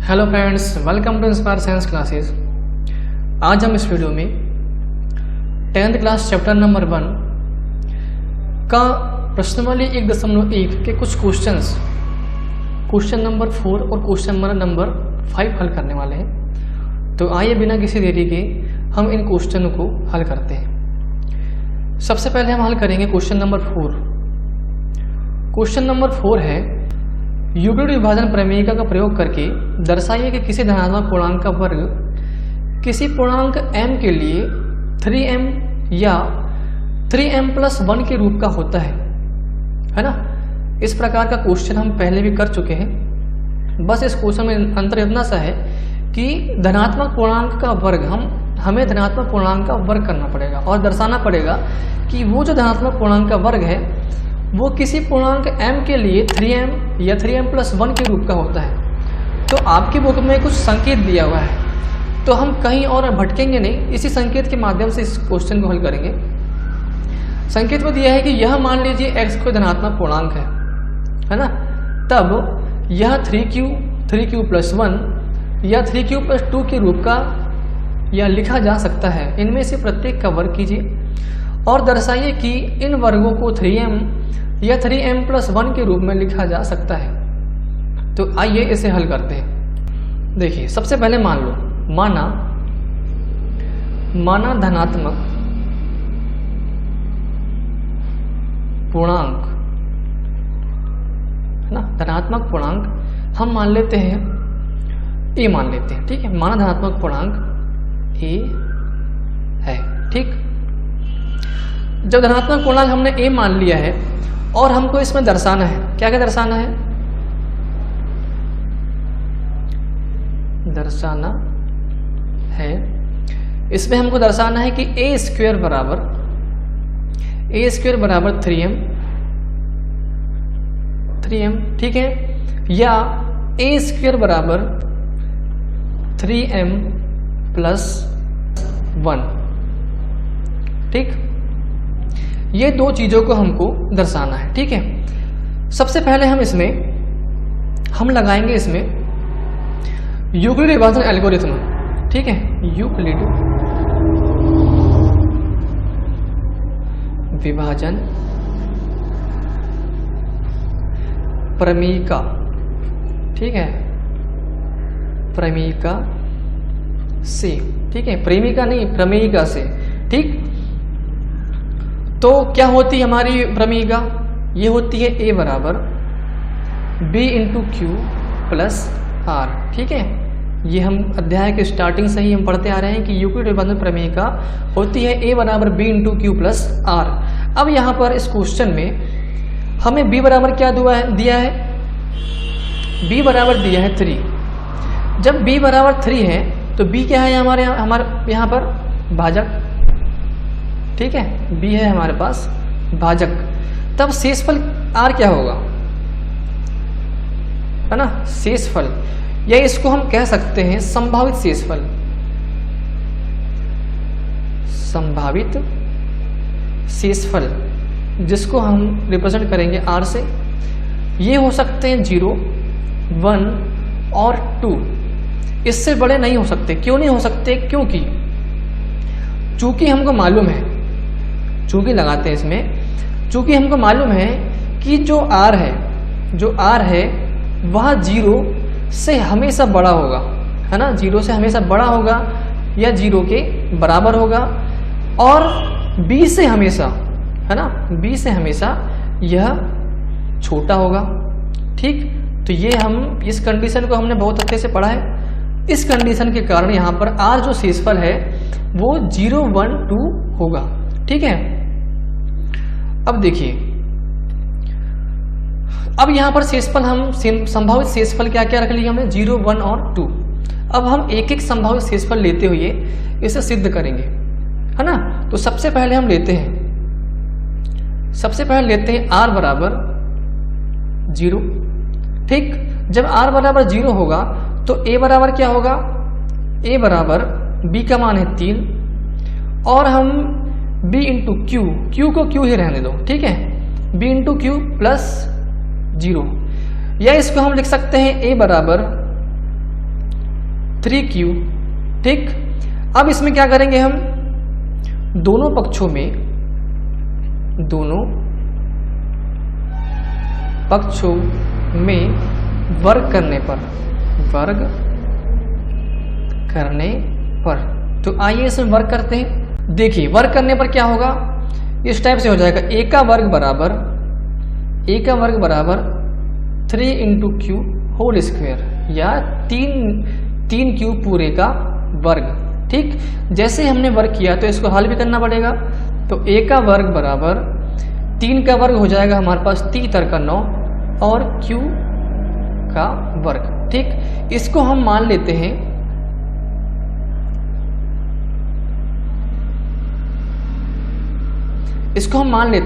Hello friends, welcome to inspire science classes. आज हम इस वीडियो में 10th क्लास चैप्टर नंबर 1 का प्रश्नावली 1.1 के कुछ क्वेश्चन नंबर 4 और क्वेश्चन नंबर 5 हल करने वाले हैं। तो आइए बिना किसी देरी के हम इन क्वेश्चनों को हल करते हैं। सबसे पहले हम हल करेंगे क्वेश्चन नंबर 4। क्वेश्चन नंबर 4 है, यूक्लिड विभाजन प्रमेयिका का प्रयोग करके दर्शाइए कि किसी धनात्मक पूर्णांक का वर्ग किसी पूर्णांक m के लिए 3m या 3m+1 के रूप का होता है ना। इस प्रकार का क्वेश्चन हम पहले भी कर चुके हैं। बस इस क्वेश्चन में अंतर इतना सा है कि धनात्मक पूर्णांक का वर्ग हमें धनात्मक पूर्णांक का वर्ग करना पड़ेगा और दर्शाना पड़ेगा कि वो जो धनात्मक पूर्णांक का वर्ग है वो किसी पूर्णांक m के लिए 3m या 3m+1 के रूप का होता है। तो आपकी बुक में कुछ संकेत दिया हुआ है, तो हम कहीं और भटकेंगे नहीं, इसी संकेत के माध्यम से इस क्वेश्चन को हल करेंगे। संकेत में दिया है कि यह मान लीजिए x कोई धनात्मक पूर्णांक है ना। तब यह 3q+1 या 3q+2 के रूप का यह लिखा जा सकता है। इनमें से प्रत्येक का वर्ग कीजिए और दर्शाइए कि इन वर्गों को 3m या 3m+1 के रूप में लिखा जा सकता है। तो आइए इसे हल करते हैं। देखिए, सबसे पहले मान लो, माना धनात्मक पूर्णांक है ना। धनात्मक पूर्णांक हम मान लेते हैं a मान लेते हैं, ठीक है। माना धनात्मक पूर्णांक a है, ठीक। जब धनात्मक पूर्णांक हमने a मान लिया है और हमको इसमें दर्शाना है, क्या क्या दर्शाना है? दर्शाना है इसमें हमको दर्शाना है कि a² बराबर 3m, ठीक है, या a² बराबर 3m+1, ठीक। ये दो चीजों को हमको दर्शाना है, ठीक है। सबसे पहले हम लगाएंगे इसमें यूक्लिड विभाजन एल्गोरिथम, ठीक है। यूक्लिड विभाजन प्रमेयिका, ठीक है, प्रमेयिका से, ठीक है, प्रेमिका नहीं, प्रमेयिका से, ठीक। तो क्या होती है हमारी प्रमेयिका? ये होती है a बराबर b×q+r, ठीक है। ये हम अध्याय के स्टार्टिंग से ही हम पढ़ते आ रहे हैं कि यूक्लिड विभाजन प्रमेयिका होती है a बराबर b×q+r। अब यहाँ पर इस क्वेश्चन में हमें b बराबर क्या दिया है? b बराबर दिया है 3। जब b बराबर 3 है तो b क्या है हमारे यहाँ पर? भाजक, ठीक है। b है हमारे पास भाजक। तब शेषफल r क्या होगा, है ना, शेषफल, या इसको हम कह सकते हैं संभावित शेषफल। संभावित शेषफल जिसको हम रिप्रेजेंट करेंगे r से। ये हो सकते हैं 0, 1 और 2। इससे बड़े नहीं हो सकते। क्यों नहीं हो सकते? क्योंकि चूंकि हमको मालूम है, चूंकि लगाते हैं इसमें, चूंकि हमको मालूम है कि जो r है वह 0 से हमेशा बड़ा होगा, है ना। 0 से हमेशा बड़ा होगा या 0 के बराबर होगा, और b से हमेशा, है ना, b से हमेशा यह छोटा होगा, ठीक। तो ये हम इस कंडीशन को हमने बहुत अच्छे से पढ़ा है। इस कंडीशन के कारण यहाँ पर r जो शेषफल है वो 0, 1, 2 होगा, ठीक है। अब देखिए, अब यहाँ पर शेषफल हम संभावित शेषफल क्या क्या रख लिए हमने? 0, 1 और 2। अब हम एक एक संभावित शेषफल लेते हुए इसे सिद्ध करेंगे, है ना। तो सबसे पहले हम लेते हैं r बराबर 0, ठीक। जब r बराबर 0 होगा तो a बराबर क्या होगा? a बराबर b का मान है 3, और हम b×q, q को q ही रहने दो, ठीक है, b×q+0, या इसको हम लिख सकते हैं a बराबर 3q। ठीक, अब इसमें क्या करेंगे हम, दोनों पक्षों में वर्ग करने पर तो आइए इसमें वर्ग करते हैं। देखिए वर्ग करने पर क्या होगा, इस टाइप से हो जाएगा a का वर्ग बराबर 3 इंटू क्यू होल स्क्वायर, या 3q पूरे का वर्ग। ठीक, जैसे हमने वर्ग किया तो इसको हल भी करना पड़ेगा। तो a का वर्ग बराबर 3 का वर्ग हो जाएगा हमारे पास 3 का 9 और q का वर्ग। ठीक, इसको हम मान लेते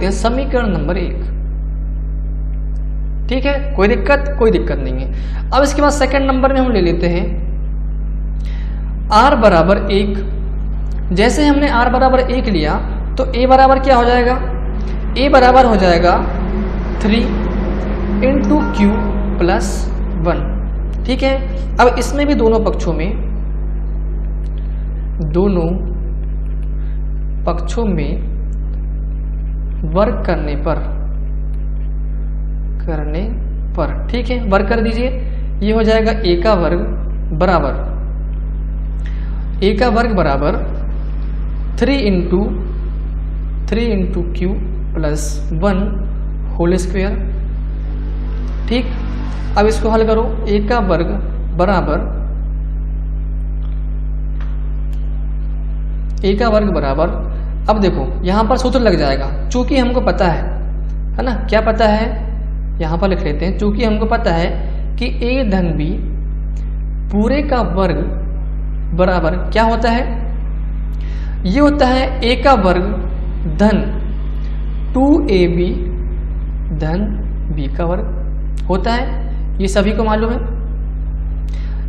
हैं समीकरण नंबर 1। ठीक है, कोई दिक्कत नहीं है। अब इसके बाद सेकंड नंबर में हम ले लेते हैं r बराबर 1। जैसे हमने r बराबर 1 लिया तो a बराबर क्या हो जाएगा, a बराबर हो जाएगा 3 इंटू क्यू प्लस 1। ठीक है, अब इसमें भी दोनों पक्षों में वर्ग करने पर ठीक है, वर्ग कर दीजिए। ये हो जाएगा a का वर्ग बराबर 3 into Q plus 1 whole square. ठीक, अब इसको हल करो, a का वर्ग बराबर अब देखो यहाँ पर सूत्र लग जाएगा, चूंकि हमको पता है ना, क्या पता है, यहाँ पर लिख लेते हैं, चूंकि हमको पता है कि a धन b पूरे का वर्ग बराबर क्या होता है, ये होता है a का वर्ग धन 2ab धन b का वर्ग होता है। ये सभी को मालूम है।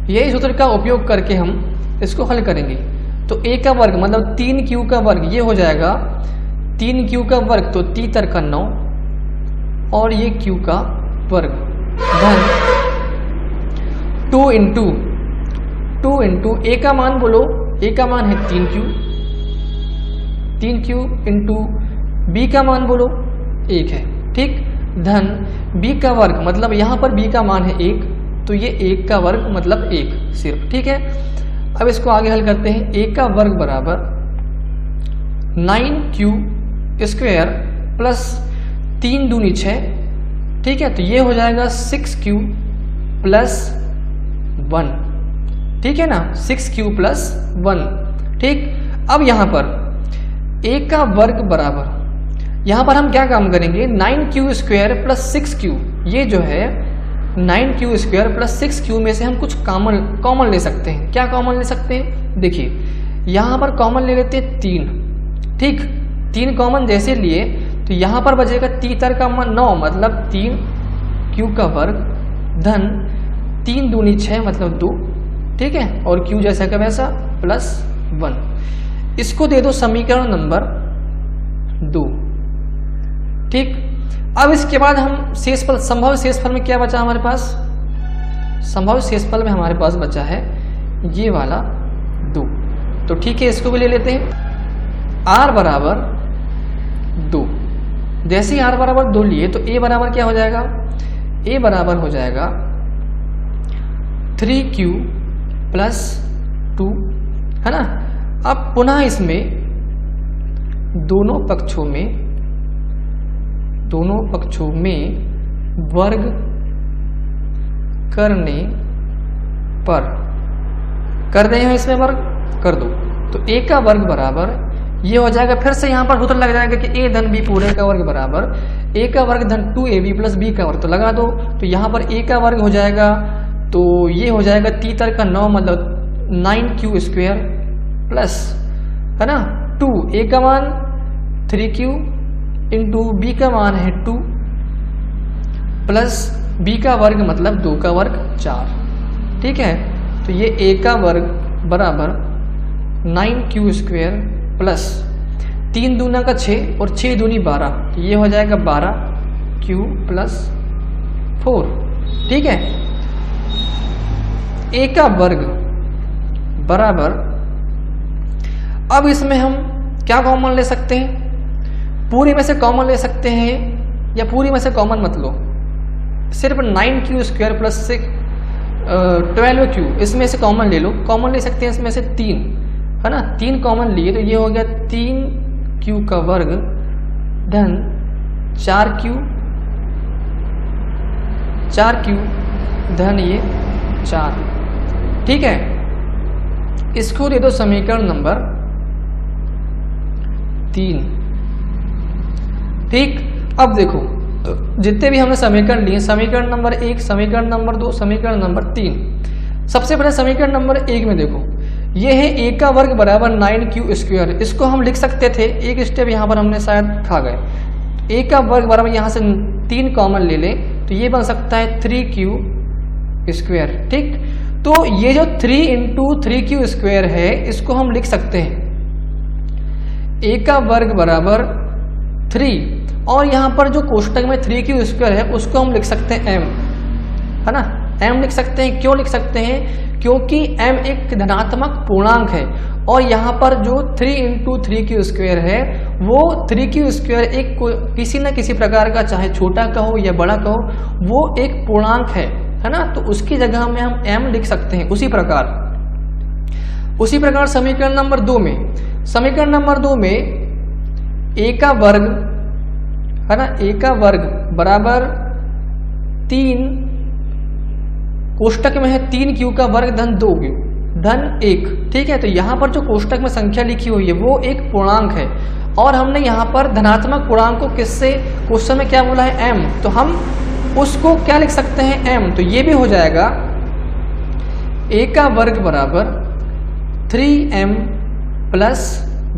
यही सूत्र का उपयोग करके हम इसको हल करेंगे। तो a का वर्ग मतलब 3q का वर्ग, ये हो जाएगा 3q का वर्ग तो 3 का 9 और ये q का वर्ग धन 2 इंटू a का मान बोलो, a का मान है 3q इंटू b का मान बोलो 1 है। ठीक, धन b का वर्ग मतलब यहाँ पर b का मान है 1, तो ये 1 का वर्ग मतलब 1 सिर्फ। ठीक है, अब इसको आगे हल करते हैं। a का वर्ग बराबर 9q स्क्वायर प्लस 3 दूनी 6। ठीक है, तो ये हो जाएगा 6q प्लस 1। ठीक है ना, 6q प्लस 1। ठीक, अब यहाँ पर a का वर्ग बराबर, यहाँ पर हम क्या काम करेंगे, 9q स्क्वायर प्लस 6q, ये जो है 9q स्क्वायर प्लस 6q में से हम कुछ कॉमन ले सकते हैं। क्या कॉमन ले सकते हैं, देखिए यहाँ पर कॉमन ले लेते हैं 3। ठीक, 3 कॉमन जैसे लिए तो यहाँ पर बचेगा 3 का 9 मतलब 3q का वर्ग धन 3 दूनी 6 मतलब 2। ठीक है, और q जैसा का वैसा प्लस 1। इसको दे दो समीकरण नंबर 2। ठीक, अब इसके बाद हम शेषफल, संभव शेषफल में क्या बचा हमारे पास, संभव शेषफल में हमारे पास बचा है ये वाला 2। तो ठीक है, इसको भी ले लेते हैं। r बराबर 2, जैसे ही r बराबर 2 लिए तो a बराबर क्या हो जाएगा, a बराबर हो जाएगा 3q प्लस 2, है ना। अब पुनः इसमें दोनों पक्षों में वर्ग करने पर, कर रहे हैं इसमें वर्ग कर दो, तो a का वर्ग बराबर ये हो जाएगा, फिर से यहाँ पर सूत्र लग जाएगा कि a धन b पूरे का वर्ग बराबर a का वर्ग धन 2ab प्लस b का वर्ग, तो लगा दो। तो यहाँ पर a का वर्ग हो जाएगा, तो ये हो जाएगा 3 का 9 मतलब 9q स्क्वायर प्लस, है ना, 2, a का मान 3q इंटू b का मान है 2 प्लस b का वर्ग मतलब 2 का वर्ग 4। ठीक है, तो ये a का वर्ग बराबर 9q स्क्वायर प्लस 3 दूना का 6 और 6 दूनी 12, तो ये हो जाएगा 12q प्लस 4। ठीक है, a का वर्ग बराबर, अब इसमें हम क्या कॉमन ले सकते हैं, पूरी में से कॉमन ले सकते हैं या पूरी में से कॉमन मत लो, सिर्फ 9q² प्लस 12q इसमें से कॉमन ले लो। कॉमन ले सकते हैं इसमें से 3, है ना, 3 कॉमन लिए तो ये हो गया 3q का वर्ग धन 4q धन ये 4। ठीक है, इसको दे दो समीकरण नंबर 3। ठीक, अब देखो जितने भी हमने समीकरण लिए, समीकरण नंबर 1, समीकरण नंबर 2, समीकरण नंबर 3। सबसे पहले समीकरण नंबर 1 में देखो, ये है a का वर्ग बराबर 9q²। इसको हम लिख सकते थे, एक स्टेप यहाँ पर हमने शायद खा गए। a का वर्ग बराबर यहाँ से 3 कॉमन ले लें तो ये बन सकता है 3q²। ठीक, तो ये जो 3 × 3q² है इसको हम लिख सकते हैं a का वर्ग बराबर 3, और यहाँ पर जो कोष्टक में 3q² है उसको हम लिख सकते हैं m, है ना, m लिख सकते हैं। क्यों लिख सकते हैं, क्योंकि m एक धनात्मक पूर्णांक है और यहाँ पर जो 3 × 3q² है वो 3q² एक किसी न किसी प्रकार का, चाहे छोटा कहो या बड़ा कहो, वो एक पूर्णांक है ना, तो उसकी जगह में हम m लिख सकते हैं। उसी प्रकार समीकरण नंबर 2 में, समीकरण नंबर 2 में a का वर्ग, है ना, a का वर्ग बराबर 3, कोष्टक में है 3q का वर्ग धन 2q धन 1। ठीक है, तो यहाँ पर जो कोष्टक में संख्या लिखी हुई है वो एक पूर्णांक है और हमने यहाँ पर धनात्मक पूर्णांक को किससे, क्वेश्चन में क्या बोला है m, तो हम उसको क्या लिख सकते हैं m, तो ये भी हो जाएगा a का वर्ग बराबर 3m +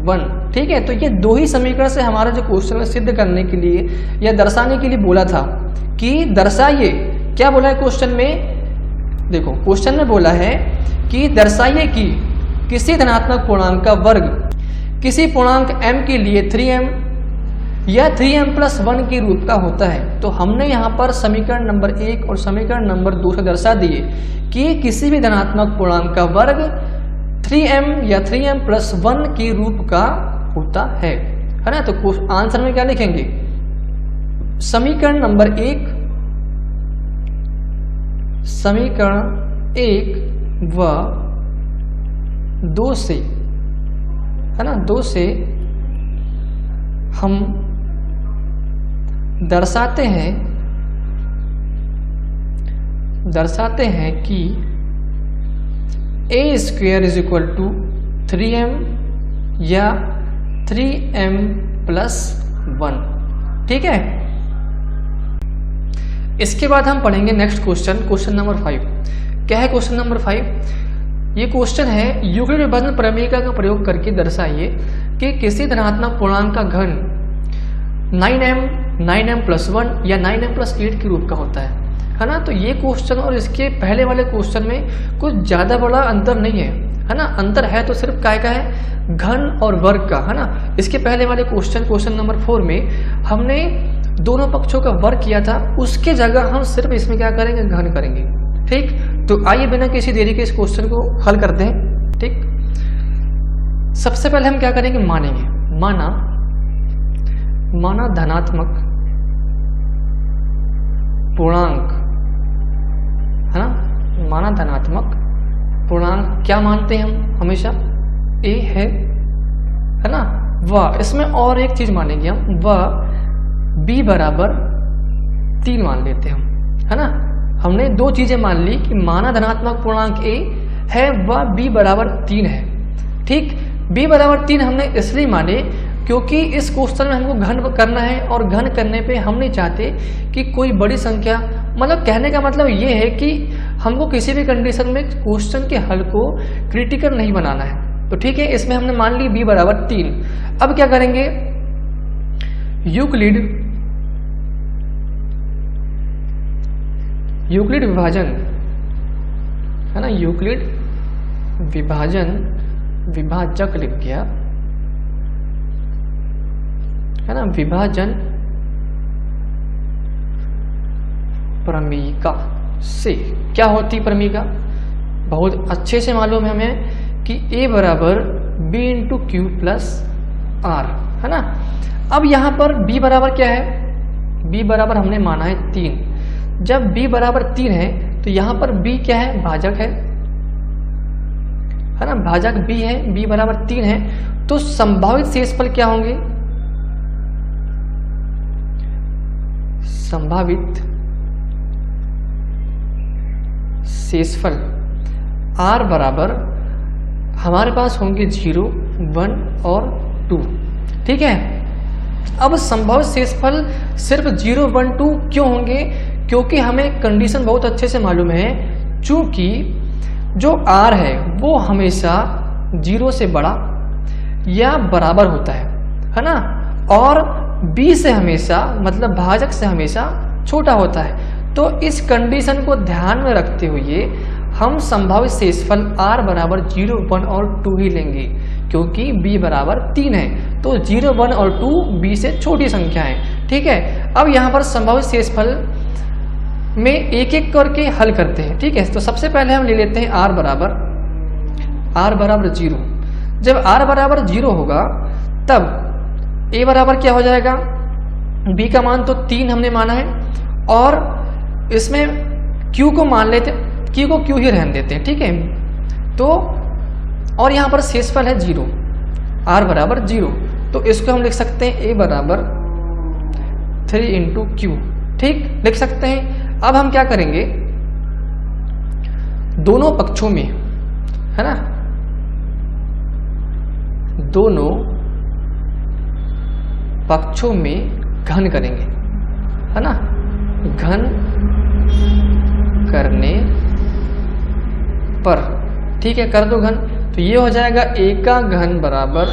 1। ठीक है, तो ये दो ही समीकरण से हमारा जो क्वेश्चन में सिद्ध करने के लिए या दर्शाने के लिए बोला था कि दर्शाइए, क्या बोला है क्वेश्चन में, देखो क्वेश्चन में बोला है कि दर्शाइए कि किसी धनात्मक पूर्णांक का वर्ग किसी पूर्णांक m के लिए 3m या 3m + 1 के रूप का होता है। तो हमने यहाँ पर समीकरण नंबर 1 और समीकरण नंबर 2 से दर्शा दिए कि किसी भी धनात्मक पूर्णांक का वर्ग 3m या 3m + 1 के रूप का होता है ना। तो आंसर में क्या लिखेंगे, समीकरण नंबर 1, समीकरण 1 व 2 से, है ना, 2 से हम दर्शाते हैं कि a² = 3m या 3m + 1। ठीक है, इसके बाद हम पढ़ेंगे नेक्स्ट क्वेश्चन नंबर 5। क्या है क्वेश्चन नंबर 5, ये क्वेश्चन है यूक्लिड विभाजन प्रमेयिका का प्रयोग करके दर्शाइए कि किसी धनात्मक पूर्णांक का घन 9m + 1 या 9m + 8 के रूप का होता है ना। तो ये क्वेश्चन और इसके पहले वाले क्वेश्चन में कुछ ज़्यादा बड़ा अंतर नहीं है ना, अंतर है तो सिर्फ काय का है, घन और वर्ग का, है ना। इसके पहले वाले क्वेश्चन नंबर 4 में हमने दोनों पक्षों का वर्ग किया था, उसके जगह हम सिर्फ इसमें क्या करेंगे, घन करेंगे। ठीक, तो आइए बिना किसी देरी के इस क्वेश्चन को हल करते हैं। ठीक, सबसे पहले हम क्या करेंगे, मानेंगे, माना धनात्मक पूर्णांक, है ना, माना धनात्मक पूर्णांक क्या मानते हैं हम हमेशा, a है ना, व इसमें और एक चीज मानेंगे हम, व b बराबर 3 मान लेते हैं हम, है ना। हमने दो चीजें मान ली कि माना धनात्मक पूर्णांक a है व b बराबर 3 है। ठीक, b बराबर 3 हमने इसलिए माने क्योंकि इस क्वेश्चन में हमको घन करना है और घन करने पे हम नहीं चाहते कि कोई बड़ी संख्या, मतलब कहने का मतलब ये है कि हमको किसी भी कंडीशन में क्वेश्चन के हल को क्रिटिकल नहीं बनाना है। तो ठीक है, इसमें हमने मान ली b बराबर 3। अब क्या करेंगे, यूक्लिड विभाजन, है ना, यूक्लिड विभाजक लिख गया, है ना, विभाजन प्रमेयिका से क्या होती प्रमेयिका, बहुत अच्छे से मालूम है हमें कि a बराबर b into Q plus R, है ना। अब यहाँ पर b बराबर क्या है, b बराबर हमने माना है 3। जब b बराबर 3 है तो यहाँ पर b क्या है, भाजक है ना, भाजक b है, b बराबर 3 है। तो संभावित शेषफल क्या होंगे, संभावित शेषफल r बराबर हमारे पास होंगे 0, 1 और 2, ठीक है। अब संभावित शेषफल सिर्फ 0, 1, 2 क्यों होंगे, क्योंकि हमें कंडीशन बहुत अच्छे से मालूम है, चूंकि जो r है वो हमेशा 0 से बड़ा या बराबर होता है ना, और b से हमेशा मतलब भाजक से हमेशा छोटा होता है। तो इस कंडीशन को ध्यान में रखते हुए हम संभावित शेषफल r बराबर 0, 1 और 2 ही लेंगे, क्योंकि b बराबर 3 है। तो 0, 1 और 2 b से छोटी संख्या है, ठीक है। अब यहाँ पर संभावित शेषफल में एक एक करके हल करते हैं, ठीक है। तो सबसे पहले हम ले लेते हैं r बराबर 0। जब r बराबर 0 होगा तब a बराबर क्या हो जाएगा, b का मान तो 3 हमने माना है, और इसमें q को मान लेते, q को q ही रहने देते हैं, ठीक है। तो और यहाँ पर शेषफल है 0, r बराबर 0, तो इसको हम लिख सकते हैं a बराबर 3 इंटू क्यू, ठीक, लिख सकते हैं। अब हम क्या करेंगे, दोनों पक्षों में, है ना, दोनों पक्षों में घन करेंगे, है ना, घन करने पर, ठीक है, कर दो घन। तो ये हो जाएगा a का घन बराबर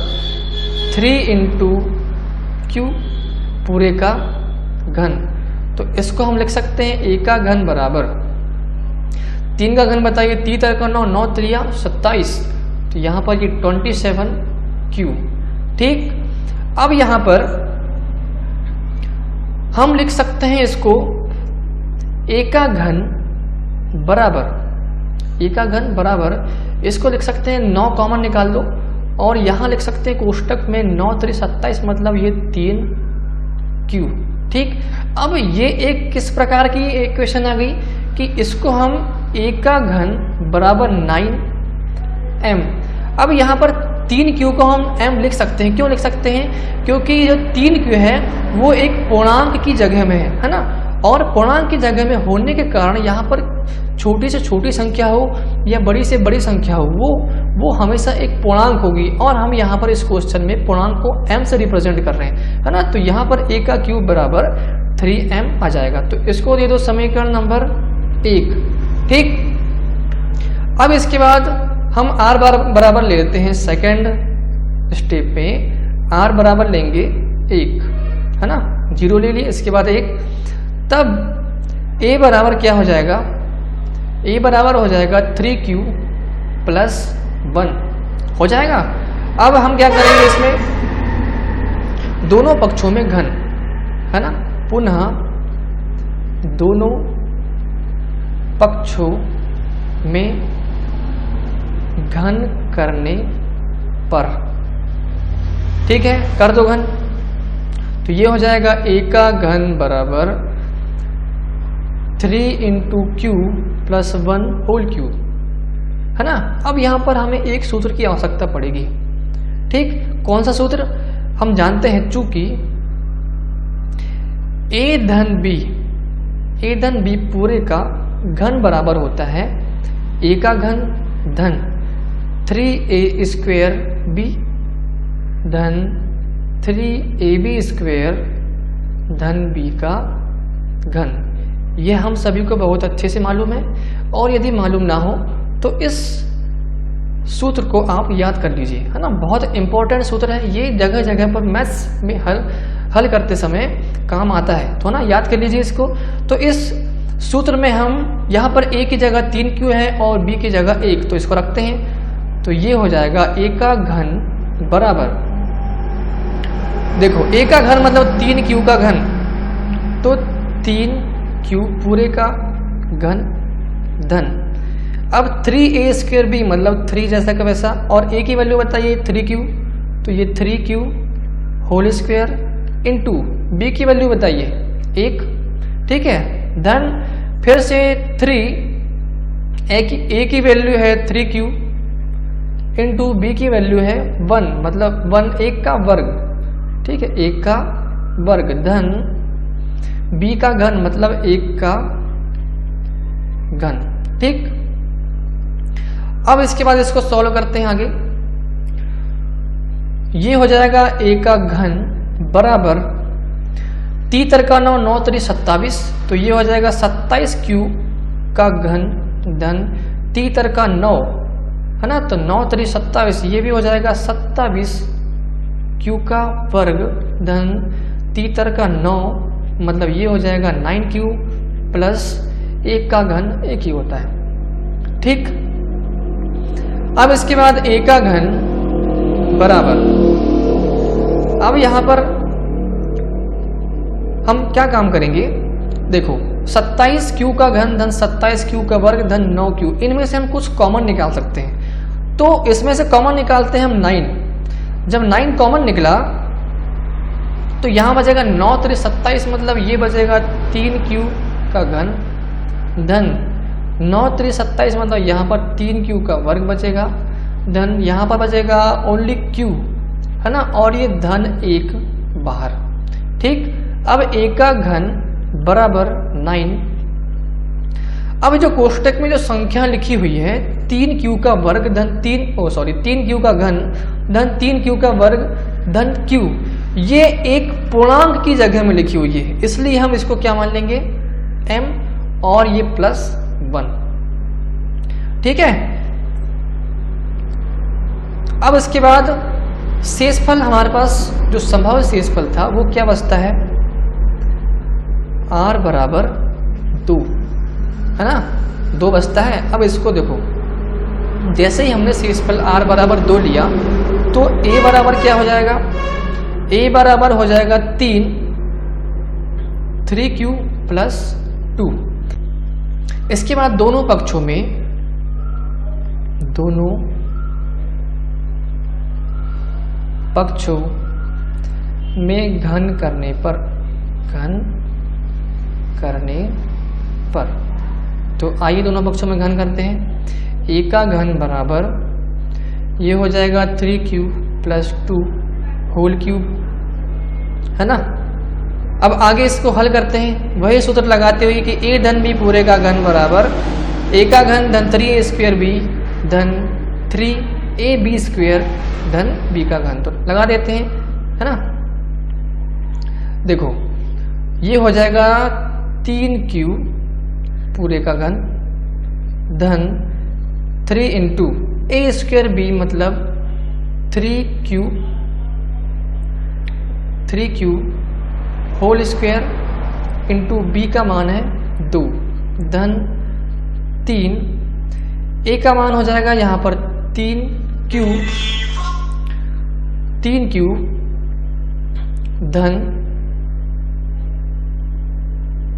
3 इंटू क्यू पूरे का घन। तो इसको हम लिख सकते हैं a का घन बराबर 3 का घन बताइए, 3 का 9, 9 3 27, तो यहाँ पर ये 27 क्यू, ठीक। अब यहाँ पर हम लिख सकते हैं इसको a का घन बराबर इसको लिख सकते हैं 9 कॉमन निकाल दो, और यहाँ लिख सकते हैं कोष्टक में 9 3 27, मतलब ये 3 क्यू, ठीक। अब ये एक किस प्रकार की इक्वेशन आ गई कि इसको हम a का घन बराबर 9m, अब यहाँ पर 3q को हम m लिख सकते हैं। क्यों लिख सकते हैं, क्योंकि जो 3q है वो एक पूर्णांक की जगह में है ना, और पूर्णांक की जगह में होने के कारण यहाँ पर छोटी से छोटी संख्या हो या बड़ी से बड़ी संख्या हो, वो हमेशा एक पूर्णांक होगी, और हम यहाँ पर इस क्वेश्चन में पूर्णांक को m से रिप्रेजेंट कर रहे हैं, है ना। तो यहाँ पर a का क्यूब बराबर 3m आ जाएगा। तो इसको दे दो समीकरण नंबर 1, ठीक। अब इसके बाद हम r बराबर ले लेते हैं, सेकेंड स्टेप में r बराबर लेंगे 1, है ना, 0 ले लिए, इसके बाद 1, तब a बराबर क्या हो जाएगा, a बराबर हो जाएगा 3q प्लस 1 हो जाएगा। अब हम क्या करेंगे, इसमें दोनों पक्षों में घन, है ना, पुनः दोनों पक्षों में घन करने पर, ठीक है, कर दो घन। तो ये हो जाएगा a का घन बराबर 3 into Q plus 1 whole cube, है ना। अब यहाँ पर हमें एक सूत्र की आवश्यकता पड़ेगी, ठीक। कौन सा सूत्र, हम जानते हैं, चूंकि a धन b पूरे का घन बराबर होता है a का घन धन 3a स्क्वेयर b धन 3ab स्क्वेयर धन b का घन। यह हम सभी को बहुत अच्छे से मालूम है, और यदि मालूम ना हो तो इस सूत्र को आप याद कर लीजिए, है ना। बहुत इंपॉर्टेंट सूत्र है ये, जगह जगह पर मैथ्स में हल करते समय काम आता है, तो ना याद कर लीजिए इसको। तो इस सूत्र में हम यहाँ पर a की जगह 3q है और b की जगह 1, तो इसको रखते हैं। तो ये हो जाएगा a का घन बराबर, देखो a का घन मतलब 3q का घन, तो 3q पूरे का घन धन। अब 3a² मतलब 3 जैसा का वैसा, और a की वैल्यू बताइए 3q, तो ये 3q whole square into b की वैल्यू बताइए 1, ठीक है। धन फिर से 3 a की वैल्यू है 3q इंटू b की वैल्यू है 1, मतलब 1 1 का वर्ग, ठीक है, 1 का वर्ग, धन b का घन मतलब 1 का घन, ठीक। अब इसके बाद इसको सॉल्व करते हैं आगे। ये हो जाएगा a का घन बराबर 3 तर का 9, 9 3 27, तो ये हो जाएगा 27q का घन धन 3 तर का 9, है ना, तो 9 3 27, ये भी हो जाएगा 27q का वर्ग धन 3 तर का 9, मतलब ये हो जाएगा 9q प्लस 1 का घन 1 ही होता है, ठीक। अब इसके बाद a का घन बराबर, अब यहां पर हम क्या काम करेंगे, देखो 27q का घन धन 27q का वर्ग धन 9q, इनमें से हम कुछ कॉमन निकाल सकते हैं, तो इसमें से कॉमन निकालते हैं हम 9। जब 9 कॉमन निकला तो यहां बचेगा 9 3 27, मतलब ये बचेगा 3q का घन धन 9 3 27, मतलब यहाँ पर 3q का वर्ग बचेगा, धन यहाँ पर बचेगा ओनली q, है ना, और ये धन 1 बाहर, ठीक। अब a का घन बराबर 9। अब जो कोष्टक में जो संख्या लिखी हुई है 3q का वर्ग धन 3q का घन धन 3q का वर्ग धन q, ये एक पूर्णांक की जगह में लिखी हुई है, इसलिए हम इसको क्या मान लेंगे m, और ये प्लस 1, ठीक है। अब इसके बाद शेषफल हमारे पास जो संभव शेषफल था वो क्या बचता है, r बराबर 2, है ना, 2 बचता है। अब इसको देखो, जैसे ही हमने शेषफल r बराबर 2 लिया तो a बराबर क्या हो जाएगा, a बराबर हो जाएगा 3q प्लस 2। इसके बाद दोनों पक्षों में घन करने पर तो आइए दोनों पक्षों में घन करते हैं। a का घन बराबर ये हो जाएगा 3q प्लस 2 होल क्यूब, है ना। अब आगे इसको हल करते हैं वही सूत्र लगाते हुए कि a धन b पूरे का घन बराबर a का घन धन 3a² b धन 3ab² धन b का घन, तो लगा देते हैं, है ना। देखो ये हो जाएगा 3q पूरे का घन धन 3 इंटू a² b मतलब 3q whole square into b का मान है 2 धन 3, a का मान हो जाएगा यहाँ पर 3q धन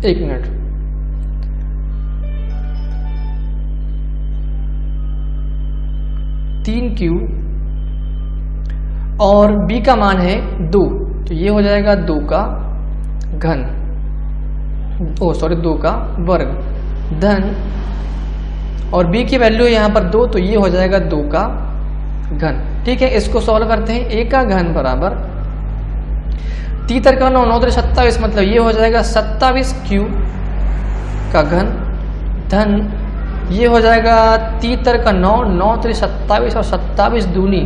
1 मिनट 3q और b का मान है 2, तो ये हो जाएगा 2 का घन, 2 का वर्ग धन, और b की वैल्यू यहाँ पर 2, तो ये हो जाएगा 2 का घन, ठीक है। इसको सॉल्व करते हैं। a का घन बराबर 3 तर का 9, 9 3 27, मतलब ये हो जाएगा 27q का घन धन ये हो जाएगा 3 तर का 9, 9 3 27 और 27 दूनी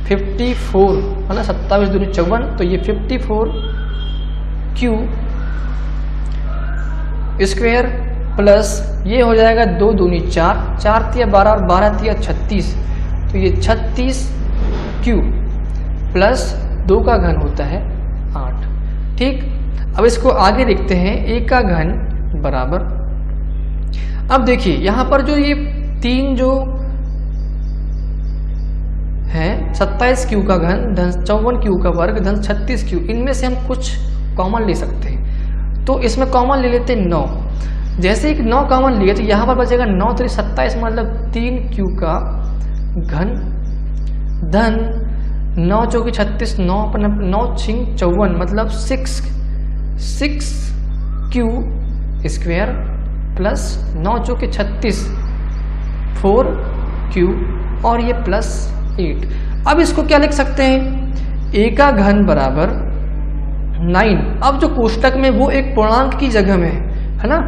54, है ना, 27 दूनी 54, तो ये 54q स्क्वायर प्लस ये हो जाएगा 2 दूनी 4, 4 तिया 12 और 12 तिया 36, तो ये 36q प्लस 2 का घन होता है 8, ठीक। अब इसको आगे देखते हैं। a का घन बराबर, अब देखिए यहाँ पर जो ये 3 जो है 27q का घन धन 54q का वर्ग धन 36q, इनमें से हम कुछ कॉमन ले सकते हैं, तो इसमें कॉमन ले लेते हैं 9। जैसे एक 9 कॉमन लिए तो यहाँ पर बचेगा 9 3 27, मतलब 3q का घन, धन 9 चौकी 36, 9 6 54, मतलब 6q स्क्वायर प्लस 9 चौकी 36 4q और ये प्लस 8। अब इसको क्या लिख सकते हैं, a का घन बराबर 9। अब जो कोष्टक में वो एक पूर्णांक की जगह में है ना,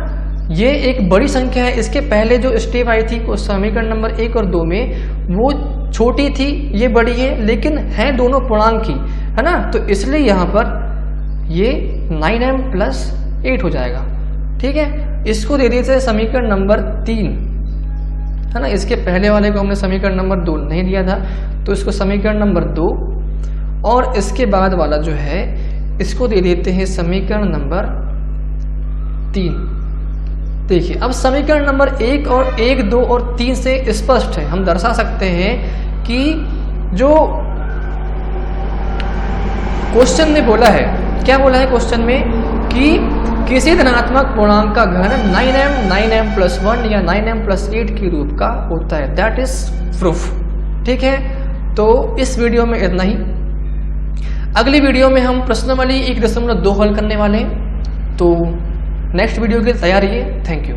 ये एक बड़ी संख्या है। इसके पहले जो स्टेप आई थी समीकरण नंबर 1 और 2 में, वो छोटी थी, ये बड़ी है, लेकिन है दोनों पूर्णांक की, है ना। तो इसलिए यहाँ पर ये 9m प्लस 8 हो जाएगा। ठीक है, इसको दे देते समीकरण नंबर 3, है ना। इसके पहले वाले को हमने समीकरण नंबर 2 नहीं दिया था, तो इसको समीकरण नंबर 2, और इसके बाद वाला जो है इसको दे देते हैं समीकरण नंबर 3। देखिए, अब समीकरण नंबर 1 और 1, 2 और 3 से स्पष्ट है, हम दर्शा सकते हैं कि जो क्वेश्चन में बोला है, क्या बोला है क्वेश्चन में, कि किसी धनात्मक पूर्णांक का घन 9m प्लस 1 या 9m प्लस 8 के रूप का होता है। That is proof. ठीक है, तो इस वीडियो में इतना ही। अगली वीडियो में हम प्रश्नावली 1.2 हल करने वाले हैं, तो नेक्स्ट वीडियो की तैयारी है। Thank you.